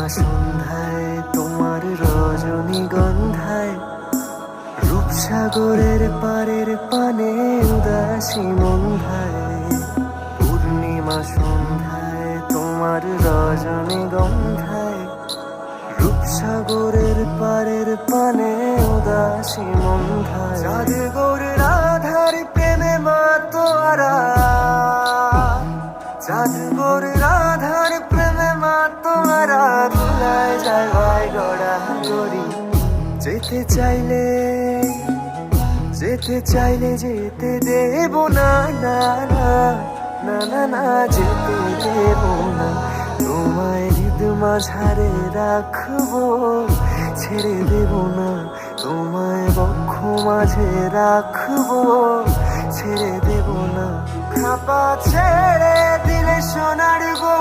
সন্ধ্যায় তোমার রজনীগন্ধায় রূপসাগরের পারের পানে উদাসী মন্ধায় পূর্ণিমা সন্ধ্যায় তোমার রজনীগন্ধায় রূপসাগরের পারের পানে উদাসী মন্ধায় চাঁদ গৌর রাধার প্রেমে মাতোয়ারা চাঁদ গৌর রাধার প্রেমে মাতোয়ারা ধুলায় জায়গায় গড়া গড়ি যেতে চাইলে যেতে দেব না না না না না না যেতে দেব না তোমায় হৃদ মাঝারে রাখবো ছেড়ে দেব না তোমায় বক্ষ মাঝে রাখবো ছেড়ে দেব না খাপা ছেড়ে দিলে সোনার গো